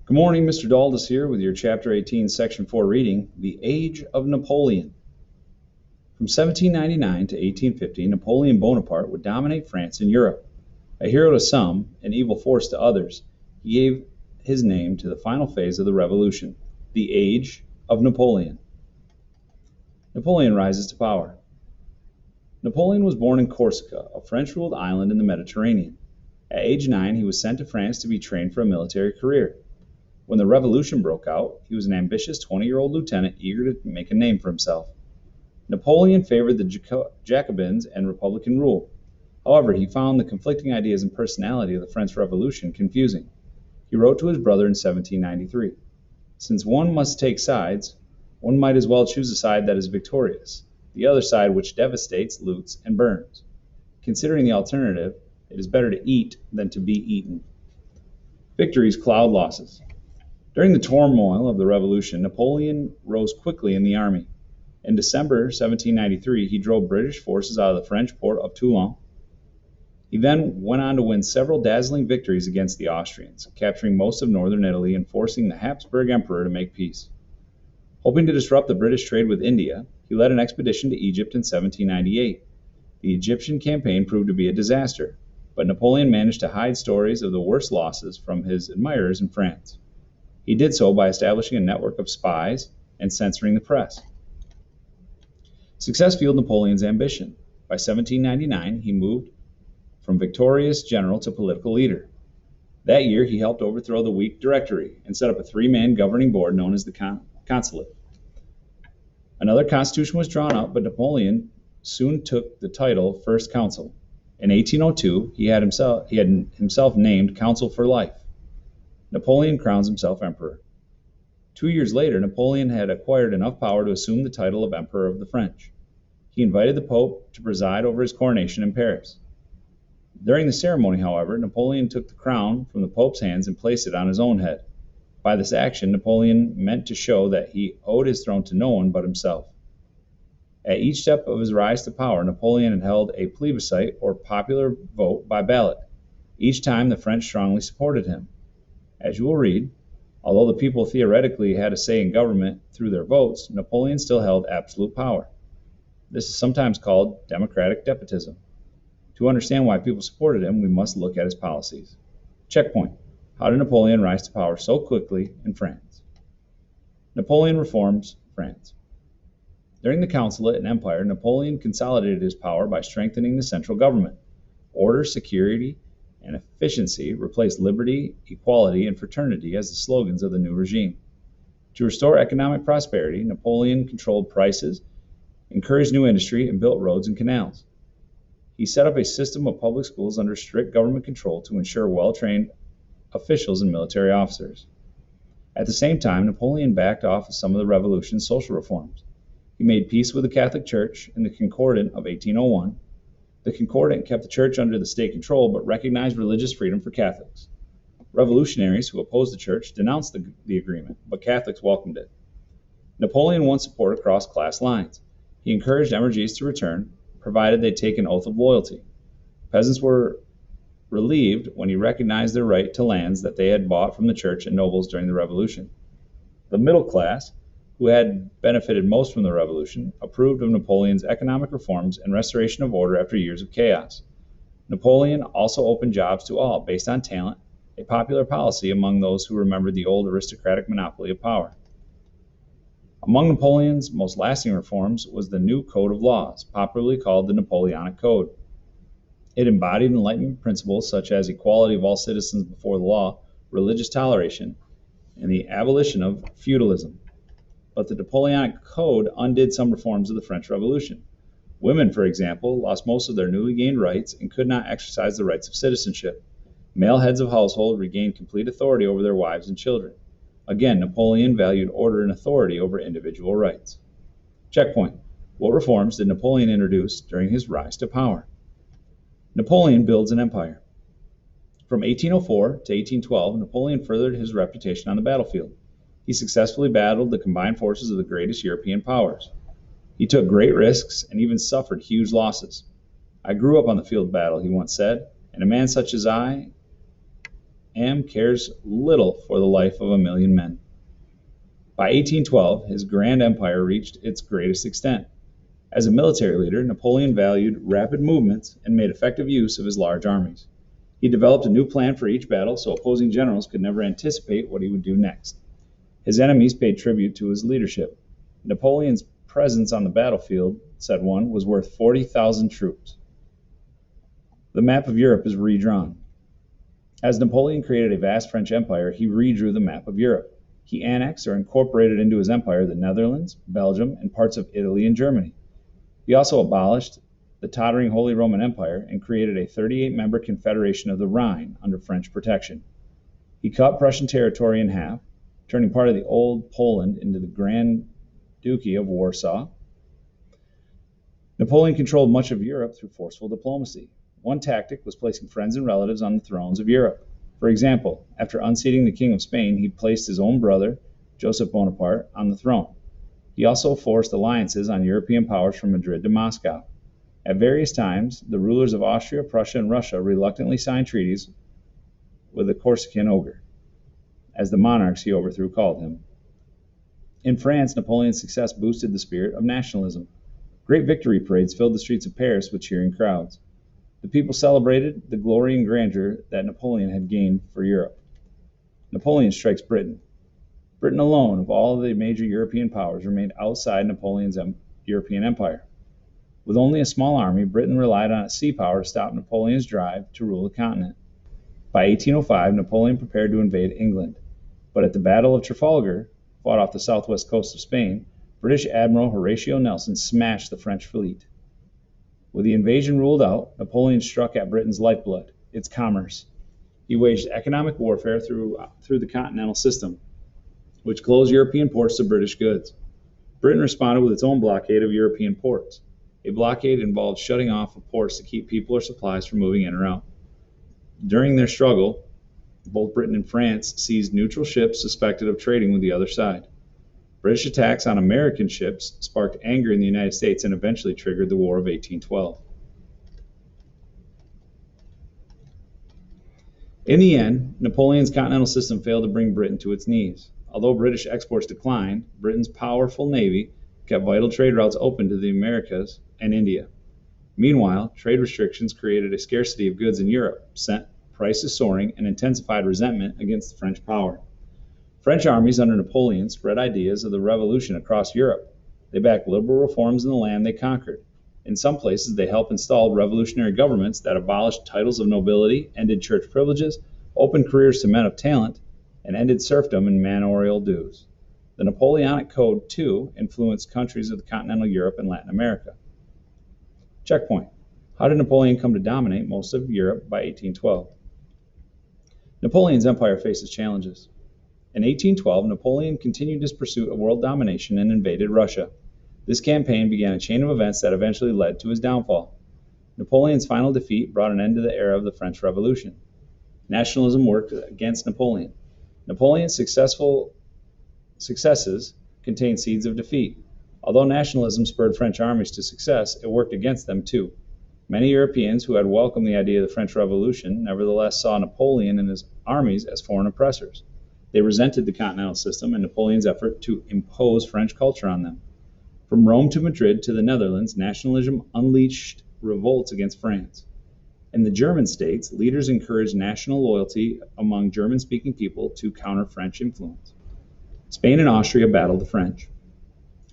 Good morning, Mr. Daldis here with your Chapter 18, Section 4 reading, The Age of Napoleon. From 1799 to 1850, Napoleon Bonaparte would dominate France and Europe. A hero to some, an evil force to others, he gave his name to the final phase of the revolution, the Age of Napoleon. Napoleon rises to power. Napoleon was born in Corsica, a French-ruled island in the Mediterranean. At age 9, he was sent to France to be trained for a military career. When the revolution broke out, he was an ambitious 20-year-old lieutenant eager to make a name for himself. Napoleon favored the Jacobins and Republican rule. However, he found the conflicting ideas and personality of the French Revolution confusing. He wrote to his brother in 1793, "Since one must take sides, one might as well choose a side that is victorious, the other side which devastates, loots, and burns. Considering the alternative, it is better to eat than to be eaten." Victories cloud losses. During the turmoil of the Revolution, Napoleon rose quickly in the army. In December 1793, he drove British forces out of the French port of Toulon. He then went on to win several dazzling victories against the Austrians, capturing most of northern Italy and forcing the Habsburg Emperor to make peace. Hoping to disrupt the British trade with India, he led an expedition to Egypt in 1798. The Egyptian campaign proved to be a disaster, but Napoleon managed to hide stories of the worst losses from his admirers in France. He did so by establishing a network of spies and censoring the press. Success fueled Napoleon's ambition. By 1799, he moved from victorious general to political leader. That year, he helped overthrow the weak Directory and set up a three-man governing board known as the Consulate. Another constitution was drawn up, but Napoleon soon took the title First Consul. In 1802, he had himself named Consul for life. Napoleon crowns himself emperor. 2 years later, Napoleon had acquired enough power to assume the title of Emperor of the French. He invited the Pope to preside over his coronation in Paris. During the ceremony, however, Napoleon took the crown from the Pope's hands and placed it on his own head. By this action, Napoleon meant to show that he owed his throne to no one but himself. At each step of his rise to power, Napoleon had held a plebiscite or popular vote by ballot. Each time, the French strongly supported him. As you will read, although the people theoretically had a say in government through their votes, Napoleon still held absolute power. This is sometimes called democratic despotism. To understand why people supported him, we must look at his policies. Checkpoint. How did Napoleon rise to power so quickly in France? Napoleon reforms France. During the Consulate and Empire, Napoleon consolidated his power by strengthening the central government. Order, security, and efficiency replaced liberty, equality, and fraternity as the slogans of the new regime. To restore economic prosperity, Napoleon controlled prices, encouraged new industry, and built roads and canals. He set up a system of public schools under strict government control to ensure well-trained officials and military officers. At the same time, Napoleon backed off of some of the revolution's social reforms. He made peace with the Catholic Church in the Concordat of 1801. The Concordat kept the church under the state control but recognized religious freedom for Catholics. Revolutionaries who opposed the church denounced the agreement, but Catholics welcomed it. Napoleon won support across class lines. He encouraged emigres to return, provided they take an oath of loyalty. Peasants were relieved when he recognized their right to lands that they had bought from the church and nobles during the Revolution. The middle class, who had benefited most from the Revolution, approved of Napoleon's economic reforms and restoration of order after years of chaos. Napoleon also opened jobs to all, based on talent, a popular policy among those who remembered the old aristocratic monopoly of power. Among Napoleon's most lasting reforms was the new Code of Laws, popularly called the Napoleonic Code. It embodied Enlightenment principles such as equality of all citizens before the law, religious toleration, and the abolition of feudalism. But the Napoleonic Code undid some reforms of the French Revolution. Women, for example, lost most of their newly gained rights and could not exercise the rights of citizenship. Male heads of household regained complete authority over their wives and children. Again, Napoleon valued order and authority over individual rights. Checkpoint. What reforms did Napoleon introduce during his rise to power? Napoleon builds an empire. From 1804 to 1812, Napoleon furthered his reputation on the battlefield. He successfully battled the combined forces of the greatest European powers. He took great risks and even suffered huge losses. "I grew up on the field of battle," he once said, "and a man such as I and cares little for the life of a million men. By 1812, his grand empire reached its greatest extent. As a military leader, Napoleon valued rapid movements and made effective use of his large armies. He developed a new plan for each battle so opposing generals could never anticipate what he would do next. His enemies paid tribute to his leadership. Napoleon's presence on the battlefield, said one, was worth 40,000 troops. The map of Europe is redrawn. As Napoleon created a vast French empire, he redrew the map of Europe. He annexed or incorporated into his empire the Netherlands, Belgium, and parts of Italy and Germany. He also abolished the tottering Holy Roman Empire and created a 38-member Confederation of the Rhine under French protection. He cut Prussian territory in half, turning part of the old Poland into the Grand Duchy of Warsaw. Napoleon controlled much of Europe through forceful diplomacy. One tactic was placing friends and relatives on the thrones of Europe. For example, after unseating the King of Spain, he placed his own brother, Joseph Bonaparte, on the throne. He also forced alliances on European powers from Madrid to Moscow. At various times, the rulers of Austria, Prussia, and Russia reluctantly signed treaties with the Corsican ogre, as the monarchs he overthrew called him. In France, Napoleon's success boosted the spirit of nationalism. Great victory parades filled the streets of Paris with cheering crowds. The people celebrated the glory and grandeur that Napoleon had gained for Europe. Napoleon strikes Britain. Britain alone, of all the major European powers, remained outside Napoleon's European empire. With only a small army, Britain relied on its sea power to stop Napoleon's drive to rule the continent. By 1805, Napoleon prepared to invade England. But at the Battle of Trafalgar, fought off the southwest coast of Spain, British Admiral Horatio Nelson smashed the French fleet. With the invasion ruled out, Napoleon struck at Britain's lifeblood, its commerce. He waged economic warfare through the continental system, which closed European ports to British goods. Britain responded with its own blockade of European ports. A blockade involved shutting off of ports to keep people or supplies from moving in or out. During their struggle, both Britain and France seized neutral ships suspected of trading with the other side. British attacks on American ships sparked anger in the United States and eventually triggered the War of 1812. In the end, Napoleon's continental system failed to bring Britain to its knees. Although British exports declined, Britain's powerful navy kept vital trade routes open to the Americas and India. Meanwhile, trade restrictions created a scarcity of goods in Europe, sent prices soaring, and intensified resentment against the French power. French armies under Napoleon spread ideas of the revolution across Europe. They backed liberal reforms in the land they conquered. In some places, they helped install revolutionary governments that abolished titles of nobility, ended church privileges, opened careers to men of talent, and ended serfdom and manorial dues. The Napoleonic Code, too, influenced countries of continental Europe and Latin America. Checkpoint. How did Napoleon come to dominate most of Europe by 1812? Napoleon's empire faces challenges. In 1812, Napoleon continued his pursuit of world domination and invaded Russia. This campaign began a chain of events that eventually led to his downfall. Napoleon's final defeat brought an end to the era of the French Revolution. Nationalism worked against Napoleon. Napoleon's successes contained seeds of defeat. Although nationalism spurred French armies to success, it worked against them too. Many Europeans who had welcomed the idea of the French Revolution nevertheless saw Napoleon and his armies as foreign oppressors. They resented the continental system and Napoleon's effort to impose French culture on them. From Rome to Madrid to the Netherlands, nationalism unleashed revolts against France. In the German states, leaders encouraged national loyalty among German-speaking people to counter French influence. Spain and Austria battled the French.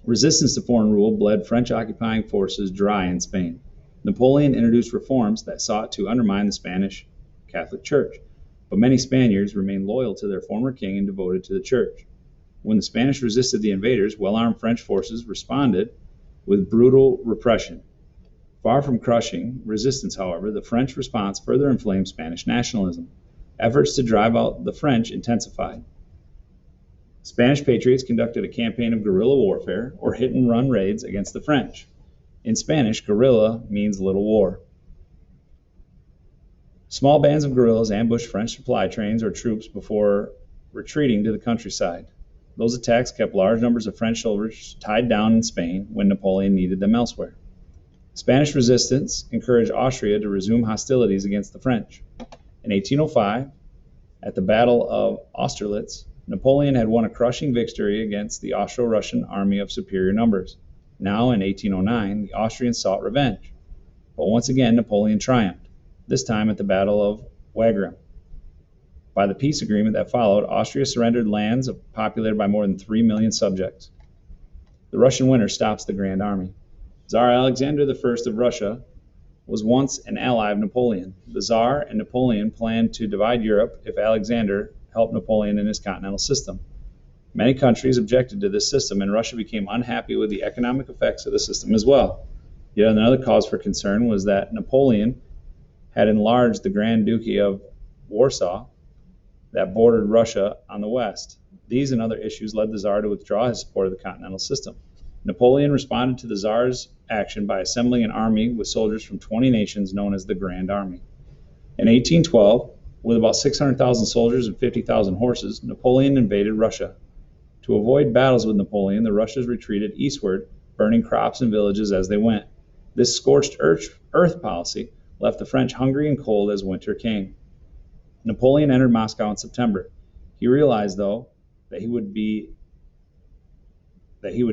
Resistance to foreign rule bled French occupying forces dry in Spain. Napoleon introduced reforms that sought to undermine the Spanish Catholic Church, but many Spaniards remained loyal to their former king and devoted to the church. When the Spanish resisted the invaders, well-armed French forces responded with brutal repression. Far from crushing resistance, however, the French response further inflamed Spanish nationalism. Efforts to drive out the French intensified. Spanish patriots conducted a campaign of guerrilla warfare, or hit-and-run raids against the French. In Spanish, guerrilla means little war. Small bands of guerrillas ambushed French supply trains or troops before retreating to the countryside. Those attacks kept large numbers of French soldiers tied down in Spain when Napoleon needed them elsewhere. Spanish resistance encouraged Austria to resume hostilities against the French. In 1805, At the Battle of Austerlitz, Napoleon had won a crushing victory against the Austro-Russian army of superior numbers. Now, in 1809, the Austrians sought revenge. But once again, Napoleon triumphed, this time at the Battle of Wagram. By the peace agreement that followed, Austria surrendered lands populated by more than 3 million subjects. The Russian winter stops the Grand Army. Tsar Alexander I of Russia was once an ally of Napoleon. The Tsar and Napoleon planned to divide Europe if Alexander helped Napoleon in his continental system. Many countries objected to this system, and Russia became unhappy with the economic effects of the system as well. Yet another cause for concern was that Napoleon had enlarged the Grand Duchy of Warsaw that bordered Russia on the west. These and other issues led the Tsar to withdraw his support of the continental system. Napoleon responded to the Tsar's action by assembling an army with soldiers from 20 nations known as the Grand Army. In 1812, with about 600,000 soldiers and 50,000 horses, Napoleon invaded Russia. To avoid battles with Napoleon, the Russians retreated eastward, burning crops and villages as they went. This scorched earth policy left the French hungry and cold as winter came. Napoleon entered Moscow in September. He realized, though, that he would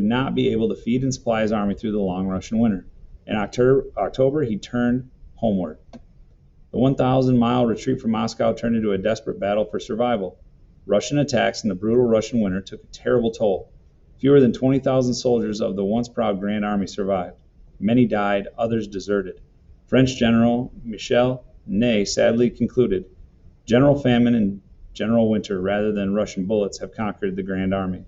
not be able to feed and supply his army through the long Russian winter. In October, he turned homeward. The 1,000-mile retreat from Moscow turned into a desperate battle for survival. Russian attacks in the brutal Russian winter took a terrible toll. Fewer than 20,000 soldiers of the once proud Grand Army survived. Many died, others deserted. French General Michel Ney sadly concluded, "General famine and general winter, rather than Russian bullets, have conquered the Grand Army."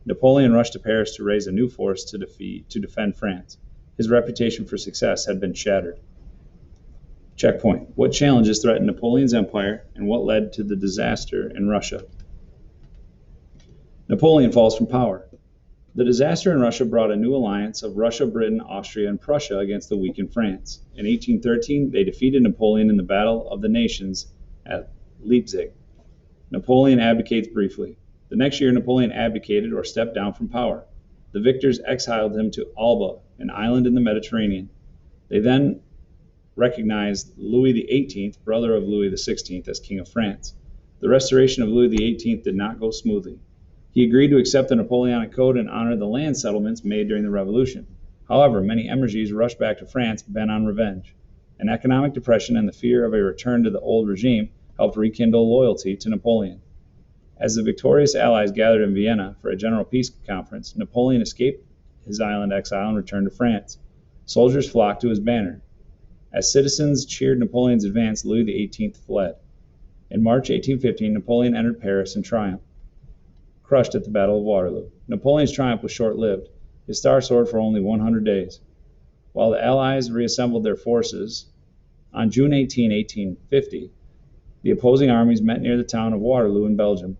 Napoleon rushed to Paris to raise a new force to defend France. His reputation for success had been shattered. Checkpoint. What challenges threatened Napoleon's empire, and what led to the disaster in Russia? Napoleon falls from power. The disaster in Russia brought a new alliance of Russia, Britain, Austria, and Prussia against the weakened France. In 1813, they defeated Napoleon in the Battle of the Nations at Leipzig. Napoleon abdicates briefly. The next year, Napoleon abdicated or stepped down from power. The victors exiled him to Elba, an island in the Mediterranean. They then recognized Louis XVIII, brother of Louis XVI, as King of France. The restoration of Louis XVIII did not go smoothly. He agreed to accept the Napoleonic Code and honor the land settlements made during the Revolution. However, many émigrés rushed back to France bent on revenge. An economic depression and the fear of a return to the old regime helped rekindle loyalty to Napoleon. As the victorious allies gathered in Vienna for a general peace conference, Napoleon escaped his island exile and returned to France. Soldiers flocked to his banner. As citizens cheered Napoleon's advance, Louis XVIII fled. In March 1815, Napoleon entered Paris in triumph, crushed at the Battle of Waterloo. Napoleon's triumph was short-lived. His star soared for only 100 days. While the Allies reassembled their forces, on June 18, 1850, the opposing armies met near the town of Waterloo in Belgium.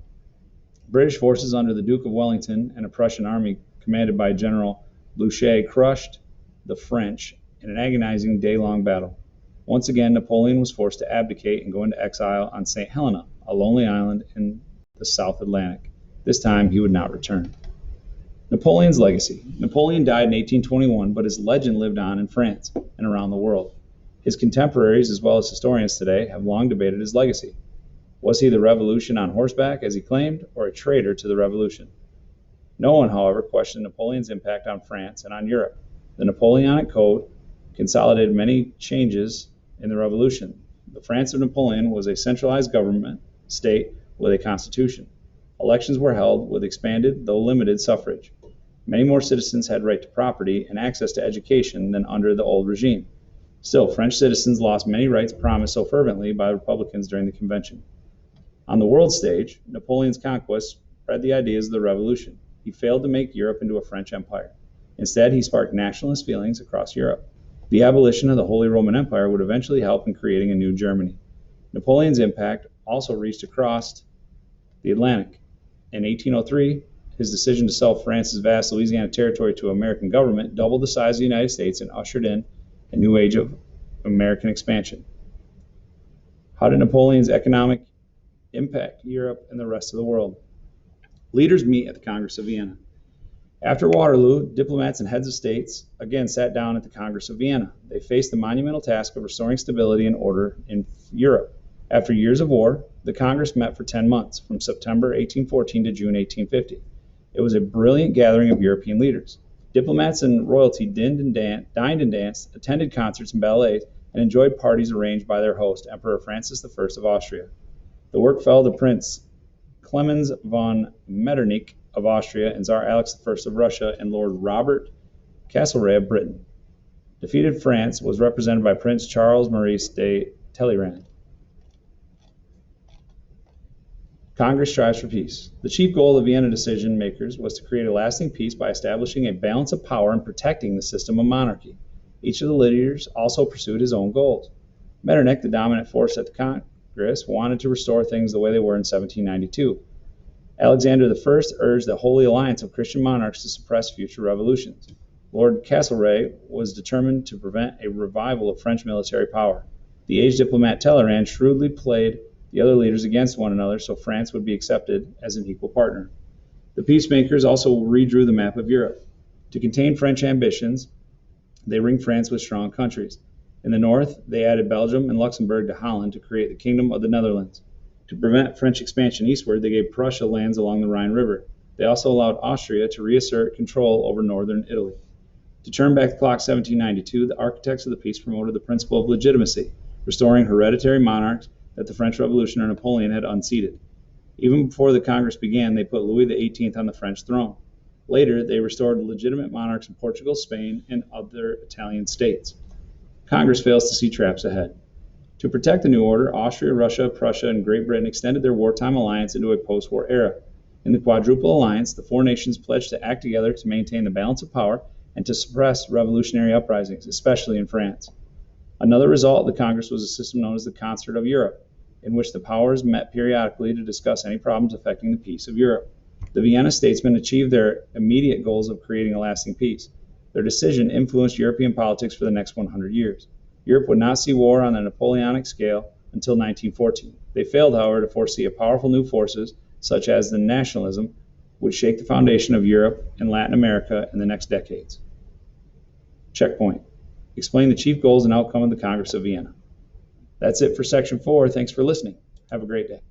British forces under the Duke of Wellington and a Prussian army commanded by General Blücher crushed the French in an agonizing day-long battle. Once again, Napoleon was forced to abdicate and go into exile on St. Helena, a lonely island in the South Atlantic. This time, he would not return. Napoleon's legacy. Napoleon died in 1821, but his legend lived on in France and around the world. His contemporaries, as well as historians today, have long debated his legacy. Was he the revolution on horseback, as he claimed, or a traitor to the revolution? No one, however, questioned Napoleon's impact on France and on Europe. The Napoleonic Code consolidated many changes in the revolution. The France of Napoleon was a centralized government state with a constitution. Elections were held with expanded, though limited, suffrage. Many more citizens had right to property and access to education than under the old regime. Still, French citizens lost many rights promised so fervently by Republicans during the convention. On the world stage, Napoleon's conquest spread the ideas of the revolution. He failed to make Europe into a French empire. Instead, he sparked nationalist feelings across Europe. The abolition of the Holy Roman Empire would eventually help in creating a new Germany. Napoleon's impact also reached across the Atlantic. In 1803, his decision to sell France's vast Louisiana territory to the American government doubled the size of the United States and ushered in a new age of American expansion. How did Napoleon's economic impact Europe and the rest of the world? Leaders meet at the Congress of Vienna. After Waterloo, diplomats and heads of states again sat down at the Congress of Vienna. They faced the monumental task of restoring stability and order in Europe. After years of war, The Congress met for 10 months, from September 1814 to June 1850. It was a brilliant gathering of European leaders. Diplomats and royalty dined and danced, attended concerts and ballets, and enjoyed parties arranged by their host, Emperor Francis I of Austria. The work fell to Prince Clemens von Metternich of Austria and Tsar Alex I of Russia and Lord Robert Castlereagh of Britain. Defeated France was represented by Prince Charles Maurice de Talleyrand. Congress strives for peace. The chief goal of the Vienna decision makers was to create a lasting peace by establishing a balance of power and protecting the system of monarchy. Each of the leaders also pursued his own goals. Metternich, the dominant force at the Congress, wanted to restore things the way they were in 1792. Alexander I urged the Holy Alliance of Christian monarchs to suppress future revolutions. Lord Castlereagh was determined to prevent a revival of French military power. The aged diplomat Talleyrand shrewdly played the other leaders against one another so France would be accepted as an equal partner. The peacemakers also redrew the map of Europe. To contain French ambitions, they ringed France with strong countries. In the north, they added Belgium and Luxembourg to Holland to create the Kingdom of the Netherlands. To prevent French expansion eastward, they gave Prussia lands along the Rhine River. They also allowed Austria to reassert control over northern Italy. To turn back the clock 1792, the architects of the peace promoted the principle of legitimacy, restoring hereditary monarchs that the French Revolution or Napoleon had unseated. Even before the Congress began, they put Louis XVIII on the French throne. Later, they restored legitimate monarchs in Portugal, Spain, and other Italian states. Congress fails to see traps ahead. To protect the new order, Austria, Russia, Prussia, and Great Britain extended their wartime alliance into a post-war era. In the Quadruple Alliance, the four nations pledged to act together to maintain the balance of power and to suppress revolutionary uprisings, especially in France. Another result of the Congress was a system known as the Concert of Europe, in which the powers met periodically to discuss any problems affecting the peace of Europe. The Vienna statesmen achieved their immediate goals of creating a lasting peace. Their decision influenced European politics for the next 100 years. Europe would not see war on the Napoleonic scale until 1914. They failed, however, to foresee a powerful new forces, such as the nationalism, would shake the foundation of Europe and Latin America in the next decades. Checkpoint. Explain the chief goals and outcome of the Congress of Vienna. That's it for Section 4. Thanks for listening. Have a great day.